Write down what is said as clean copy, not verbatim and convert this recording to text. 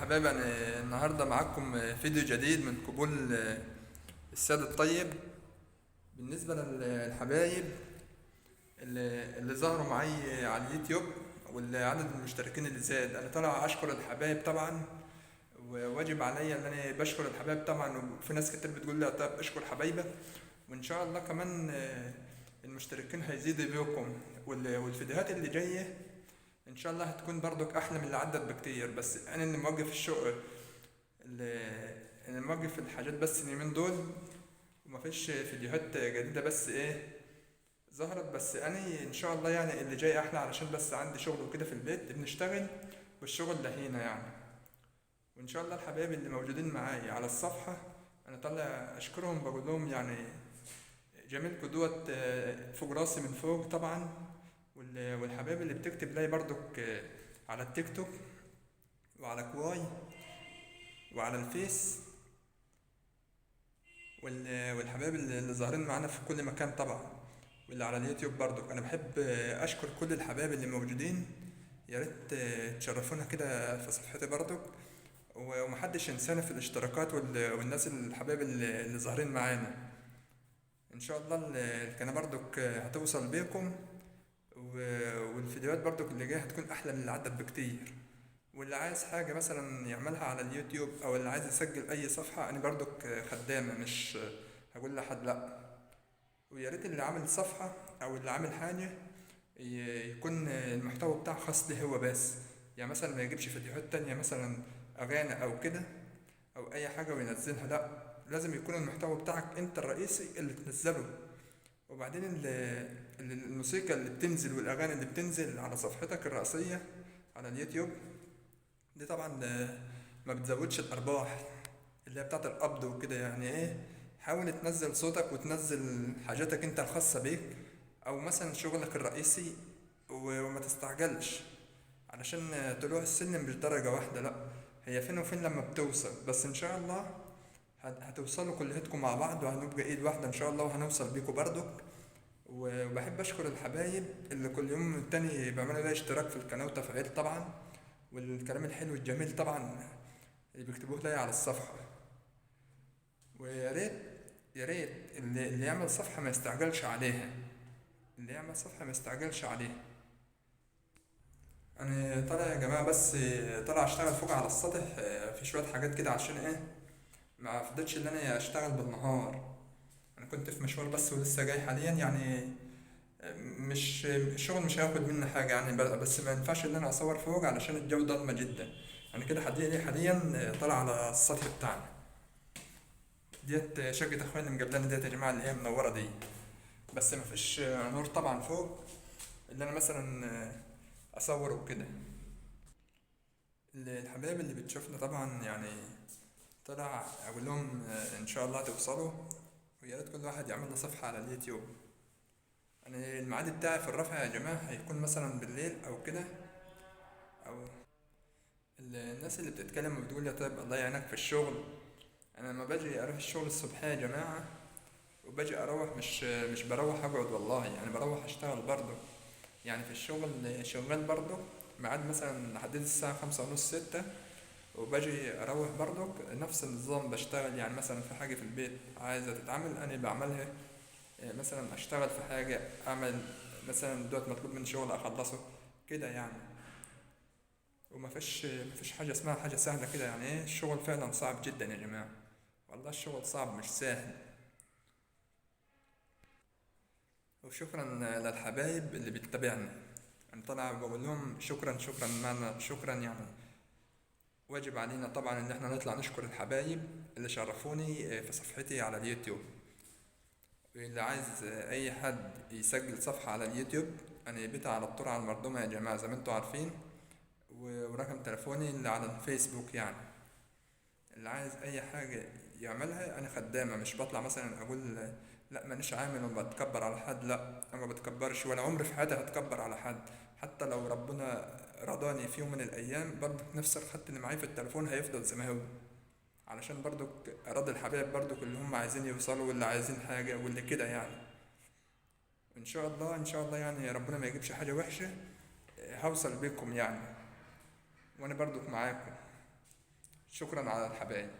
حبايب، أنا النهاردة معاكم فيديو جديد من قبول السيد الطيب. بالنسبة للحبايب اللي ظهروا معي على اليوتيوب، واللي عدد المشتركين اللي زاد، أنا طالع أشكر الحبايب طبعا. وواجب عليا إن أنا بشكر الحبايب طبعا، وفي ناس كتير بتقول لي طب اشكر حبايبك. وإن شاء الله كمان المشتركين هيزيدوا بيكم، والفيديوهات اللي جاية ان شاء الله هتكون برضك احلى من اللي عدت بكتير. بس انا اللي موقف الشغل، اللي انا موقف الحاجات بس اليومين دول، ومفيش فيديوهات جديدة بس ظهرت. بس انا ان شاء الله يعني اللي جاي احلى، علشان بس عندي شغل وكده في البيت بنشتغل، والشغل لهينا يعني. وان شاء الله الحبايب اللي موجودين معايا على الصفحة انا طالع اشكرهم، بقول لهم يعني جميلكوا دوت فوق راسي من فوق طبعا. والحبايب اللي بتكتب لي برضك على التيك توك وعلى كواي وعلى الفيس، والحبايب اللي ظاهرين معانا في كل مكان طبعا، واللي على اليوتيوب برضك. انا بحب اشكر كل الحبايب اللي موجودين. يا ريت تشرفونا كده في صفحتي برضك، ومحدش ينسانا في الاشتراكات، والناس الحبايب اللي ظاهرين معانا. ان شاء الله القناة برضك هتوصل بيكم، والفيديوهات برضك اللي جايه هتكون احلى من اللي عدت بكتير. واللي عايز حاجة مثلا يعملها على اليوتيوب، او اللي عايز يسجل اي صفحة، انا برضك خدامة، مش هقول لحد لا. ويا ريت اللي عامل صفحة او اللي عامل حاجة يكون المحتوى بتاعه خاص ليه هو بس. يعني مثلا ما يجيبش فيديوهات تانية، مثلا اغاني او كده او اي حاجة وينزلها، لا، لازم يكون المحتوى بتاعك انت الرئيسي اللي تنزله. وبعدين الموسيقى اللي بتنزل والاغاني اللي بتنزل على صفحتك الرئيسية على اليوتيوب دي طبعا ما بتزودش الارباح اللي هي بتاعت القبض وكده. يعني حاول تنزل صوتك وتنزل حاجاتك انت الخاصة بيك، او مثلا شغلك الرئيسي، وما تستعجلش، علشان طلوع السلم مش درجة واحدة، لا، هي فين وفين لما بتوصل. بس ان شاء الله هتوصلوا كلكم مع بعض، وهنبقى ايد واحدة ان شاء الله، وهنوصل بيكم برضك. وبحب اشكر الحبايب اللي كل يوم التاني بيعملوا لي اشتراك في القناة وتفعيل طبعا، والكلام الحلو الجميل طبعا اللي بيكتبوه لي على الصفحة. ويا ريت يا ريت اللي يعمل صفحة ما يستعجلش عليها، اللي يعمل صفحة ما يستعجلش عليها. انا طالع يا جماعة، بس طالع اشتغل فوق على السطح في شوية حاجات كده، عشان ما فضلتش ان انا اشتغل بالنهار. انا كنت في مشوار بس ولسه جاي حاليا يعني. مش الشغل مش هياخد مني حاجة يعني، بس ما ينفعش ان انا اصور فوق علشان الجو ضلمة جدا. انا كده حاليا طالع على السطح بتاعنا. ديت شقة اخويا اللي مقابلاني ديت يا جماعة، اللي هي منورة دي. بس مفيش نور طبعا فوق، اللي انا مثلا اصور وكده. الحبايب اللي بتشوفنا طبعا يعني طلع اقول لهم ان شاء الله توصلوا. ويا ريت كل واحد يعمل له صفحة على اليوتيوب. انا الميعاد بتاعي في الرفع يا جماعة هيكون مثلا بالليل او كده، او الناس اللي بتتكلم وبتقول يا طيب الله يعينك في الشغل. انا لما باجي اروح الشغل الصبح يا جماعة، وباجي اروح مش بروح اقعد والله، يعني بروح اشتغل برضه. يعني في الشغل شغال برضه، ميعاد مثلا لحد الساعة 5:30 6، وباجي اروح برضه نفس النظام بشتغل. يعني مثلا في حاجة في البيت عايزة تتعمل انا بعملها، مثلا اشتغل في حاجة، اعمل مثلا دوت مطلوب مني شغل اخلصه كده يعني. مفيش حاجة اسمها حاجة سهلة كده، يعني الشغل فعلا صعب جدا يا جماعة. والله الشغل صعب مش سهل. وشكرا للحبايب اللي بيتابعني. انا طالع بقول لهم شكرا شكرا، معنى شكرا يعني واجب علينا طبعا ان احنا نطلع نشكر الحبايب اللي شرفوني في صفحتي على اليوتيوب. واللي عايز اي حد يسجل صفحة على اليوتيوب، انا بيتي على الطرعة المردومة يا جماعة زي ما انتوا عارفين. ورقم تليفوني اللي على الفيسبوك يعني. اللي عايز اي حاجة يعملها، انا خدامة، مش بطلع مثلا اقول لا مانيش عامل وبتكبر على حد، لا انا ما بتكبرش، ولا عمري في حياتي هتكبر على حد. حتى لو ربنا رضاني في يوم من الايام، برضك نفس الخط اللي معايا في التليفون هيفضل زي ما هو، علشان برضك اراضي الحبايب برضك اللي هم عايزين يوصلوا، واللي عايزين حاجة واللي كده يعني. ان شاء الله ان شاء الله يعني ربنا ما يجيبش حاجة وحشة، هوصل بيكم يعني، وانا برضك معاكم. شكرا على الحبايب.